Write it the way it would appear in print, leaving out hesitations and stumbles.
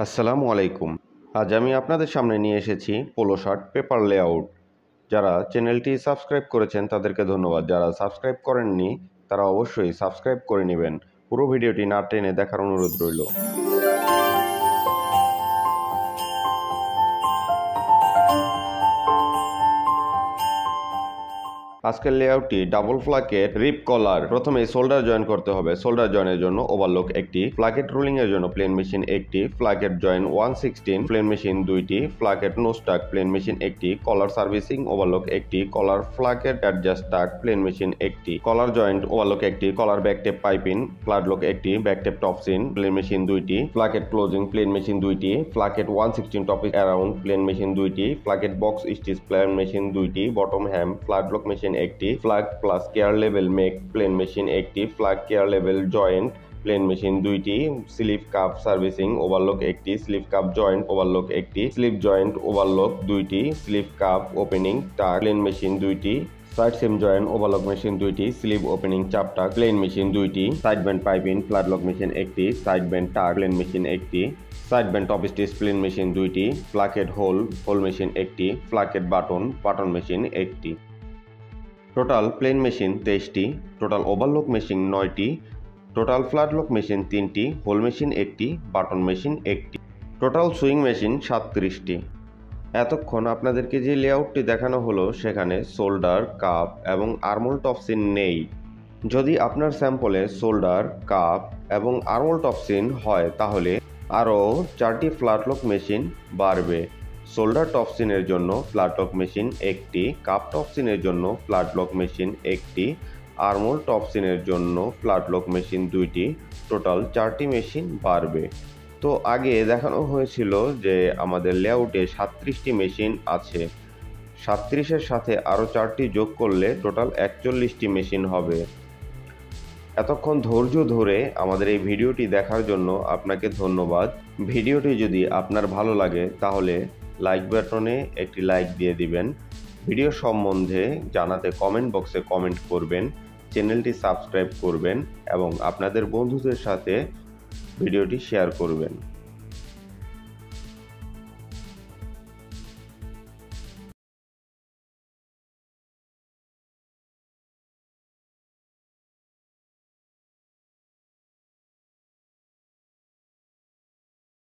আসসালামু আলাইকুম। আজ আমি আপনাদের সামনে নিয়ে এসেছি পোলো শার্ট পেপার লেআউট। যারা চ্যানেলটি সাবস্ক্রাইব করেছেন তাদেরকে ধন্যবাদ। যারা সাবস্ক্রাইব করেননি তারা অবশ্যই সাবস্ক্রাইব করে নেবেন। পুরো ভিডিওটি না টেনে দেখার অনুরোধ রইল। আজকের লেআউটটি ডাবল ফ্ল্যাকেট রিপ কলার। প্রথমে শোল্ডার জয়েন করতে হবে। শোল্ডার জয়েনের জন্য ওভারলক একটি, ফ্ল্যাকেট রুলিং এর জন্য প্লেন মেশিন একটি, ফ্ল্যাকেট জয়েন 116 প্লেন মেশিন দুইটি, ফ্ল্যাকেট নো স্টাক প্লেন মেশিন একটি, কলার সার্ভিসিং ওভারলক একটি, কলার ফ্ল্যাকেট অ্যাডজাস্ট স্টাক প্লেন মেশিন একটি, কলার জয়েন্ট ওভারলক একটি, কলার ব্যাকটেপ পাইপিং ফ্ল্যাটলক একটি, ব্যাকটেপ টপসিন প্লেন মেশিন দুইটি, ফ্ল্যাকেট ক্লোজিং প্লেন মেশিন দুইটি, placket 116 top around plain machine দুইটি, placket box stitch plain machine দুইটি, বটম হ্যাম ফ্ল্যাটলক মেশিন একটি, ফ্ল্যাগ প্লাস কেয়ার লেভেল মেক প্লেন মেশিন একটি, ফ্ল্যাগ কেয়ার লেভেল জয়েন্ট প্লেন মেশিন দুইটি, sleeve cuff servicing overlock একটি, sleeve cuff joint overlock একটি, sleeve joint overlock দুইটি, sleeve cuff opening tack plain machine দুইটি, side seam joint overlock machine দুইটি, sleeve opening চাপটাক plain machine দুইটি, side band piping flatlock machine একটি, side band tack plain machine একটি, side band top stitch plain machine দুইটি, placket hole machine একটি, placket button machine একটি। Total plain machine 23টি, total overlock machine 9টি, total flatlock machine 3টি, hole machine একটি, button machine একটি, টোটাল সুইং মেশিন 37টি। এতক্ষণ আপনাদেরকে যে লেআউটটি দেখানো হলো সেখানে শোল্ডার, কাপ এবং আর্মোল টপসিন নেই। যদি আপনার স্যাম্পলে শোল্ডার, কাপ এবং আর্মোল টপসিন হয় তাহলে আরও 4টি ফ্ল্যাটলক মেশিন বাড়বে। শোল্ডার টপসিনের জন্য ফ্ল্যাটলক মেশিন একটি, কাপ টপসিনের জন্য ফ্ল্যাটলক মেশিন একটি, আর্মোল টপসিনের জন্য ফ্ল্যাটলক মেশিন দুইটি, টোটাল 4টি মেশিন বাড়বে। তো আগে দেখানো হয়েছিল যে আমাদের লেআউটে 37টি মেশিন আছে। 37-এর সাথে আরও 4টি যোগ করলে টোটাল 41টি মেশিন হবে। এতক্ষণ ধৈর্য ধরে আমাদের এই ভিডিওটি দেখার জন্য আপনাকে ধন্যবাদ। ভিডিওটি যদি আপনার ভালো লাগে তাহলে লাইক বাটনে একটি লাইক দিয়ে দিবেন। ভিডিও সম্বন্ধে জানাতে কমেন্ট বক্সে কমেন্ট করবেন, চ্যানেলটি সাবস্ক্রাইব করবেন এবং আপনাদের বন্ধুদের সাথে ভিডিওটি শেয়ার করবেন।